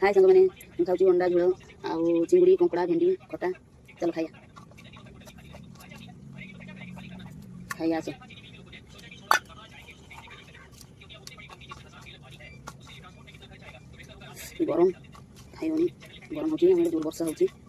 हाय सांग मैंने खाऊँ अंडा झोल आउ चिंगुड़ी कंकड़ा भेंडी खटा चलो खाइया खाइया आस गरम खाई गरम हो जोर वर्षा हो